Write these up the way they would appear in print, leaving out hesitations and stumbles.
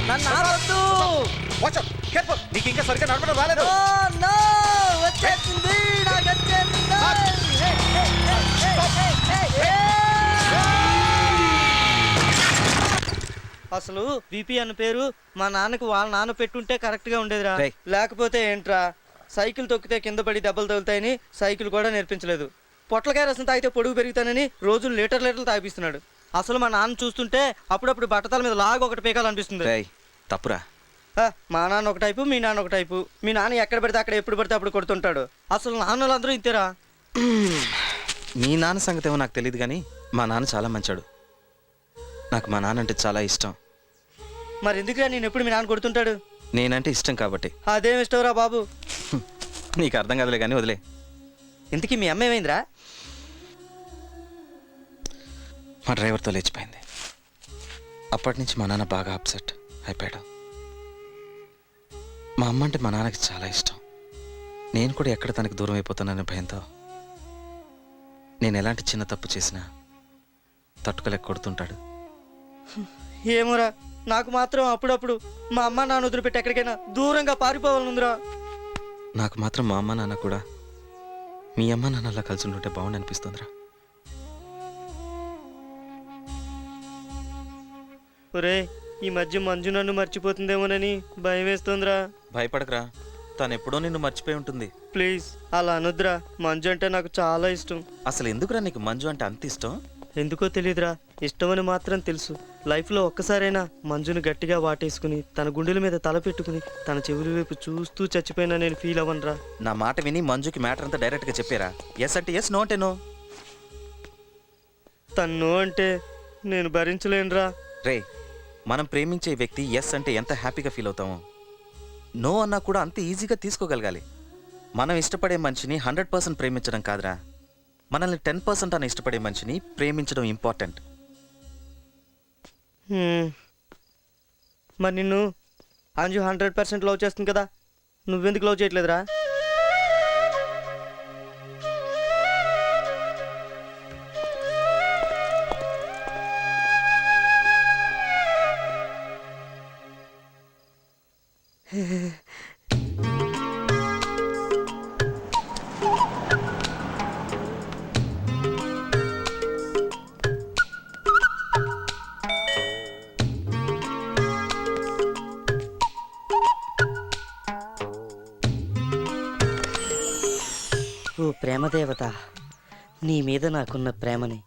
నన్ను ఆపొద్దు. Watch out, careful. నీకు ఇంకా సరిగ్గా నడపడం రాలేదు. నో వచ్చేసింది, నాకు వచ్చేసింది. అసలు విపి అన్న పేరు మా నాన్నకు వాళ్ళ నాన్న పెట్టుంటే కరెక్ట్ గా ఉండేదిరా. లేకపోతే ఏంట్రా, సైకిల్ తొక్కితే కింద పడి దెబ్బలు తగులుతాయని సైకిల్ కూడా నేర్పించలేదు. పొట్లకాయ రసం తాగితే పొడుగు పెరుగుతానని రోజులు లీటర్లు తాగిపిస్తున్నాడు. అసలు మా నాన్న చూస్తుంటే అప్పుడప్పుడు బట్టతల మీద లాగా ఒకటి పీకాలనిపిస్తుంది. తప్పురా. మా నాన్న ఒక టైపు, మీ నాన్న ఒక టైపు. మీ నాన్న ఎక్కడ పడితే అక్కడ ఎప్పుడు పడితే అప్పుడు కొడుతుంటాడు. అసలు నాన్నలందరూ ఇంతేరా. మీ నాన్న సంగతి ఏమో నాకు తెలియదు కానీ మా నాన్న చాలా మంచాడు. నాకు మా నాన్న అంటే చాలా ఇష్టం. మరి ఎందుకురా నేను ఎప్పుడు మీ నాన్న కొడుతుంటాడు? నేనంటే ఇష్టం కాబట్టి. అదేం ఇష్టంరా బాబు. నీకు అర్థం కాదులే కానీ వదిలే. ఇంతకీ మీ అమ్మ ఏమైందిరా? మా డ్రైవర్తో లేచిపోయింది. అప్పటి నుంచి మా నాన్న బాగా అప్సెట్ అయిపోయాడు. మా అమ్మ అంటే మా నాన్నకి చాలా ఇష్టం. నేను కూడా ఎక్కడ తనకి దూరం అయిపోతాననే భయంతో నేను ఎలాంటి చిన్న తప్పు చేసినా తట్టుకోలేక కొడుతుంటాడు. ఏమోరా, నాకు మాత్రం అప్పుడప్పుడు మా అమ్మ నాన్న వదిలిపెట్టి ఎక్కడికైనా దూరంగా పారిపోవాలనుందిరా. నాకు మాత్రం మా అమ్మ నాన్న కూడా మీ అమ్మ నాన్న అలా కలిసి ఉంటుంటే బాగుండి అనిపిస్తుందిరా. ఒరే, ఈ మధ్య మంజు నన్ను మర్చిపోతుందేమోనని భయం వేస్తుందిరా. భయపడకరా, తను ఎప్పుడో నిన్ను మర్చిపోయి ఉంటుంది. ప్లీజ్ అలా అనొద్దురా. మంజు అంటే నాకు చాలా ఇష్టం. అసలు ఎందుకురా నీకు మంజు అంటే అంత ఇష్టం? ఎందుకో తెలియదురా, ఇష్టమని మాత్రం తెలుసు. లైఫ్లో ఒక్కసారైనా మంజుని గట్టిగా వాటేసుకుని తన గుండెల మీద తల పెట్టుకుని తన చెవుల వైపు చూస్తూ చచ్చిపోయినా నేను ఫీల్ అవ్వనురా. నా మాట విని మంజుకి మ్యాటర్ అంతా డైరెక్ట్గా చెప్పారా? ఎస్ అంటే ఎస్, నో అంటే నో. తను అంటే నేను భరించలేనురా. రే, మనం ప్రేమించే వ్యక్తి ఎస్ అంటే ఎంత హ్యాపీగా ఫీల్ అవుతామో, నో అన్నా కూడా అంత ఈజీగా తీసుకోగలగాలి. మనం ఇష్టపడే మనిషిని 100% ప్రేమించడం కాదురా, మనల్ని 10% అని ఇష్టపడే మనిషిని ప్రేమించడం ఇంపార్టెంట్. మరి నిన్ను అంజు 100% లవ్ చేస్తుంది కదా, నువ్వెందుకు లవ్ చేయట్లేదురా? ఓ ప్రేమదేవత, నీ మీద నాకున్న ప్రేమని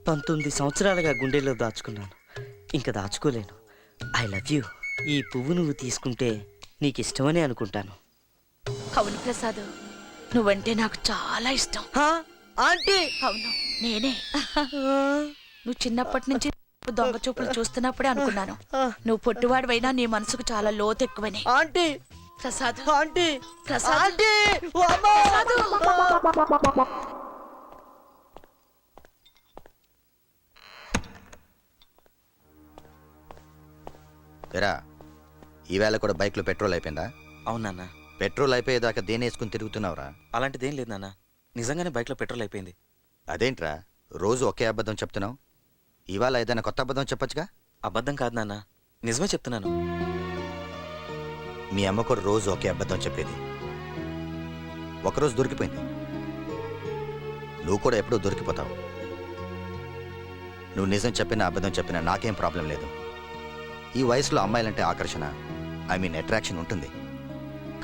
19 సంవత్సరాలుగా గుండెల్లో దాచుకున్నాను. ఇంకా దాచుకోలేను. I love you. ఈ పువ్వు నువ్వు తీసుకుంటే నీకు ఇష్టమని అనుకుంటాను. అవును ప్రసాద్, నువ్వంటే నాకు చాలా ఇష్టం. ఆంటీ! అవును, నేనే. నువ్వు చిన్నప్పటి నుంచి దొంగ చూపులు చూస్తున్నప్పుడే అనుకున్నాను నువ్వు పొట్టివాడివైనా నీ మనసుకు చాలా లోతు ఎక్కువని. Aunty! Prasad! Aunty! Prasad! Aunty! ఓ అమ్మా! ఎరా, ఈవేళ కూడా బైక్లో పెట్రోల్ అయిపోయిందా? అవునన్నా. పెట్రోల్ అయిపోయేదాకా దేని వేసుకుని తిరుగుతున్నావురా? అలాంటిదేం లేదు నాన్న, నిజంగానే బైక్లో పెట్రోల్ అయిపోయింది. అదేంట్రా రోజు ఒకే అబద్ధం చెప్తున్నావు? ఇవాళ ఏదైనా కొత్త అబద్ధం చెప్పొచ్చుగా? అబద్ధం కాదు నాన్న, నిజమే చెప్తున్నాను. మీ అమ్మ కూడా రోజు ఒకే అబద్ధం చెప్పేది. ఒకరోజు దొరికిపోయింది, నువ్వు కూడా ఎప్పుడూ దొరికిపోతావు. నువ్వు నిజం చెప్పినా అబద్ధం చెప్పినా నాకేం ప్రాబ్లం లేదు. ఈ వయసులో అమ్మాయిలంటే ఆకర్షణ, ఐ మీన్ అట్రాక్షన్ ఉంటుంది.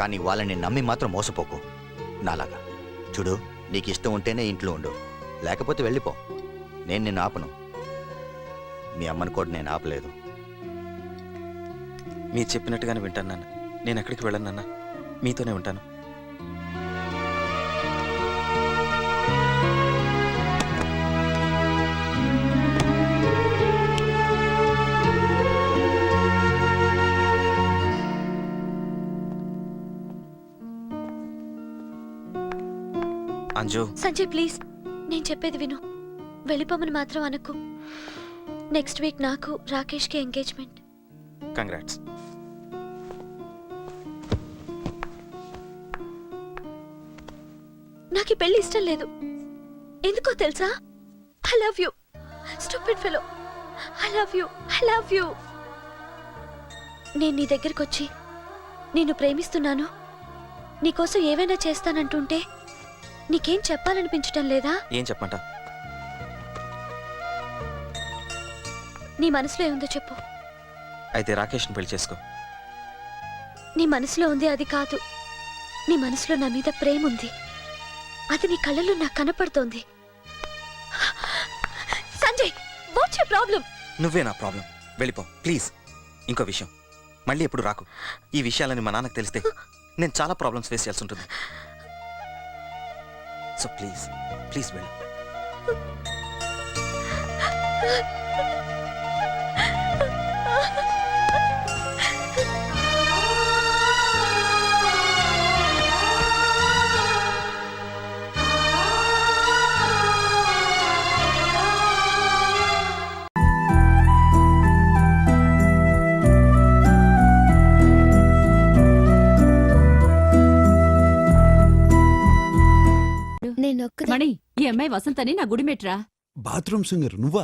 కానీ వాళ్ళని నమ్మి మాత్రం మోసపోకు నాలాగా. చూడు, నీకు ఇష్టం ఉంటేనే ఇంట్లో ఉండు, లేకపోతే వెళ్ళిపో. నేను నిన్ను ఆపను, మీ అమ్మని కూడా నేను ఆపలేదు. మీరు చెప్పినట్టుగానే వింటాను నాన్న. నేను ఎక్కడికి వెళ్ళను నాన్న, మీతోనే ఉంటాను. అంజు! సంజయ్ ప్లీజ్, నేను చెప్పేది విను. వెళ్ళిపోమని మాత్రం అనకు. నెక్స్ట్ వీక్ నాకు రాకేష్కి ఎంగేజ్మెంట్. కంగ్రాట్స్. నాకు ఈ పెళ్లి ఇష్టం లేదు. ఎందుకో తెలుసా? I love you. Stupid fellow. I love you. I love you. నేను నీ దగ్గరకు వచ్చి నిన్ను ప్రేమిస్తున్నాను, నీకోసం ఏవైనా చేస్తానంటుంటే నీకేం చెప్పాలనిపించటం లేదా? ఏం చెప్పంట? నీ మనసులో ఏముందో చెప్పు. అయితే రాకేష్ని పెళ్లి చేసుకో. నీ మనసులో ఉంది అది కాదు, నీ మనసులో నా మీద ప్రేమ ఉంది. అది నీ కళ్ళలో నాకు కనపడుతోంది. Sanjay, what's your problem? నువ్వే నా ప్రాబ్లం. వెళ్ళిపో ప్లీజ్. ఇంకో విషయం, మళ్ళీ ఎప్పుడు రాకు. ఈ విషయాలని మా నాన్నకు తెలిస్తే నేను చాలా ప్రాబ్లమ్స్ ఫేస్ చేయాల్సి ఉంటుంది. సో ప్లీజ్ ప్లీజ్ వెళ్ళు. మణి, ఈ అమ్మాయి వసంతని నా గుడిమెట్రా. బాత్రూమ్ సింగర్ నువ్వా?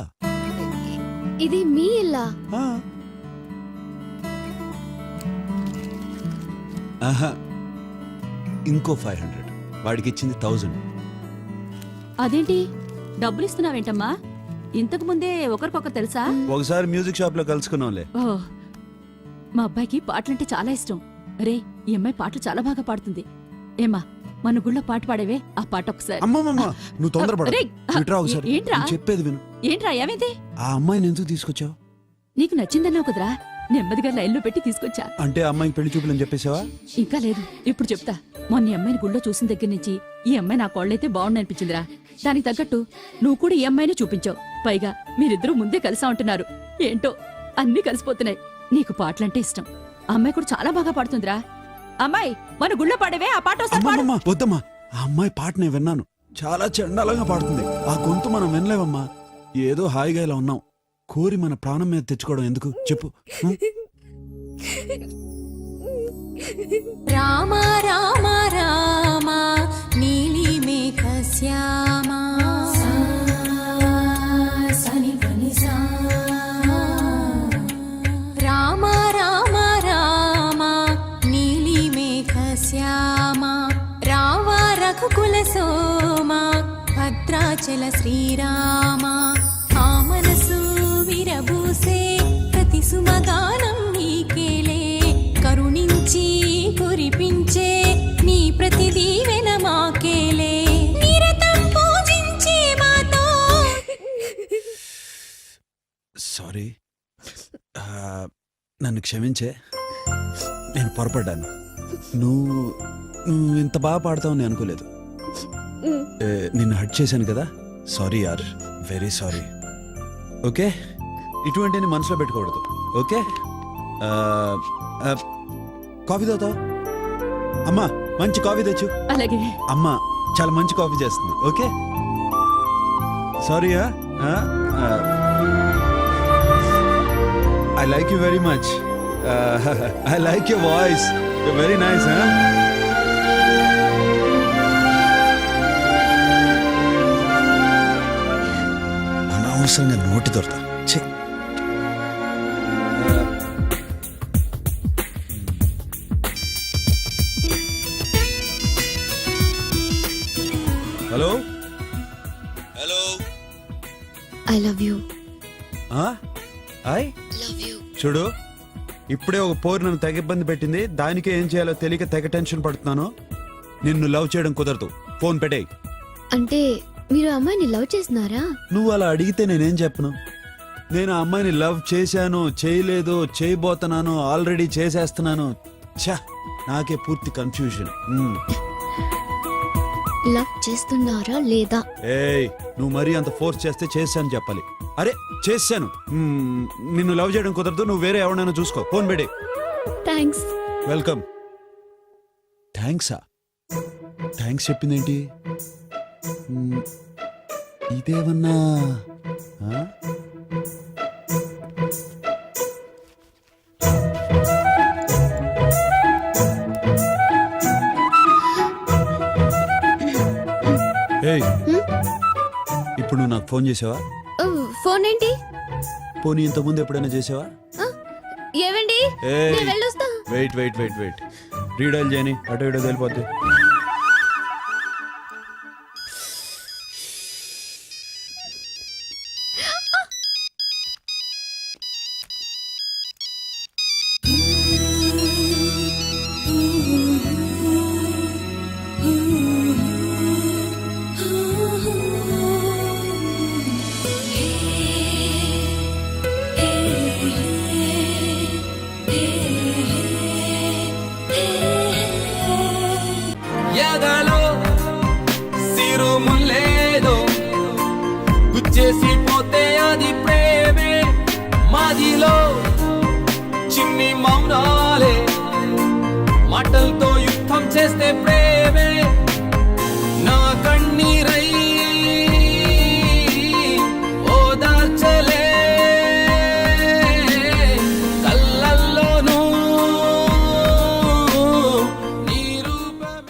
ఇది మీ ఇల్లా? ఆ. ఆహా, ఇంకో 500. వాడికి ఇచ్చింది 1000. అదేంటి డబ్బులు ఇస్తున్నావేంటమ్మా? ఇంతకు ముందే ఒకరికొకరు తెలుసా? ఒకసారి మ్యూజిక్ షాప్ లో కలుసుకున్నాంలే. ఓ, మా అబ్బాయికి పాటలంటే చాలా ఇష్టం. రే, ఈ అమ్మాయి పాటలు చాలా బాగా పాడుతుంది. ఏమ్మా, మన గుళ్ళో పాట పాడేవే, ఆ పాట ఒకసారి. అమ్మమ్మమ్మ, నువ్వు తొందరపడ. రేయ్, ఇట్రా ఒకసారి. ఏంట్రా? నేను చెప్పేది విను. ఏంట్రా ఏమైంది? ఆ అమ్మాయిని ఎందుకు తీసుకొచ్చావు? నీకు నచ్చిందన్నావు కుదరా, నెమ్మదిగా లైన్లో పెట్టి తీసుకొచ్చా. అంటే ఆ అమ్మాయికి పెళ్లి చూపులని చెప్పేసావా? ఇంకా లేదు, ఇప్పుడు చెప్తా. మొన్న ఈ అమ్మాయిని గుళ్ళో చూసిన దగ్గర నుంచి ఈ అమ్మాయి నా కోళ్ళైతే బాగుండనిపించిందిరా. దానికి తగ్గట్టు నువ్వు కూడా ఈ అమ్మాయిని చూపించావు. పైగా మీరిద్దరూ ముందే కలిసా ఉంటున్నారు. ఏంటో అన్నీ కలిసిపోతున్నాయి. నీకు పాటలంటే ఇష్టం, ఆ అమ్మాయి కూడా చాలా బాగా పాడుతుందిరా. అమ్మాయి, మన గుళ్ళో పాడేవే, ఆ పాట ఒకసారి పాడు. అమ్మమ్మమ్మ, వద్దమ్మా. ఆ అమ్మాయి పాట నేను విన్నాను, చాలా చండాలంగా పాడుతుంది. ఆ గొంతు మనం వినలేవమ్మా. ఏదో హాయిగా ఇలా ఉన్నాం, కోరి మన ప్రాణం మీద తెచ్చుకోవడం ఎందుకు చెప్పు. రామ రామ రామ నీలి మేఘ శ్యామ రామ రామ రామ నీలి మేఘ శ్యామ రావ రఘుకుల సోమ భద్రాచల శ్రీరామ ఆ మనసు విరబూసే ప్రతి సుమగానం నీకేలే కరుణించి కురిపించే నీ ప్రతి దీవెన మాకేలే నిరతం పూజించే మాతో. సారీ, నన్ను క్షమించే. నేను పొరపడ్డాను. నువ్వు నువ్వు ఇంత బాగా పాడతావు నేను అనుకోలేదు. నిన్ను హర్ట్ చేశాను కదా. సారీ యార్, వెరీ సారీ. ఓకే, ఇటువంటిని మనసులో పెట్టుకోకూడదు. ఓకే, కాఫీ తాగుతావా? అమ్మా, మంచి కాఫీ తెచ్చు. అలాగే. అమ్మ చాలా మంచి కాఫీ చేస్తుంది. ఓకే, సారీయా. I like you very much. I like your voice, very nice. అనవసరంగా నోటి దొరతా. Hello hello, I love you. చూడు, ఇప్పుడే ఒక పోరు నన్ను తెగ ఇబ్బంది పెట్టింది. దానికే ఏం చేయాలో తెలియక తెగ టెన్షన్ పడుతున్నాను. నిన్ను లవ్ చేయడం కుదరదు. ఫోన్ పెట్టేయ్. అంటే మీరు అమ్మాయిని లవ్ చేస్తున్నారా? నువ్వు అలా అడిగితే నేనేం చెప్పను. నేను ఆ అమ్మాయిని లవ్ చేశాను, చేయలేదు, చేయబోతున్నాను, ఆల్రెడీ చేసేస్తున్నాను. ఛా, నాకే పూర్తి కన్ఫ్యూజన్. లవ్ చేస్తున్నారా లేదా? ఏయ్, నువ్వు మరీ అంత ఫోర్స్ చేస్తే చేశాను చెప్పాలి. అరే చేశాను. నిన్ను లవ్ చేయడం కుదరదు. నువ్వు వేరే ఎవరైనా చూసుకో. ఫోన్ పెడే. థ్యాంక్స్. వెల్కమ్. థ్యాంక్సా? థ్యాంక్స్ చెప్పిందేంటి? ఇదేమన్నా ఏయ్, ఇప్పుడు నువ్వు నాకు ఫోన్ చేసావా? ఫోన్ ఏంటి? పోనీ ఇంతకుముందు ఎప్పుడైనా చేసావా? ఏవండి నేను వెళ్ళొస్తా. Wait wait wait wait riddle చేయని అటు ఇటు వెళ్ళిపోద్ది. ఎదలో సిరుములేదో గుచ్చేసి పోతే అది ప్రేమే, మాదిలో చిన్ని మౌనాలే మాటలతో యుద్ధం చేస్తే ప్రేమే.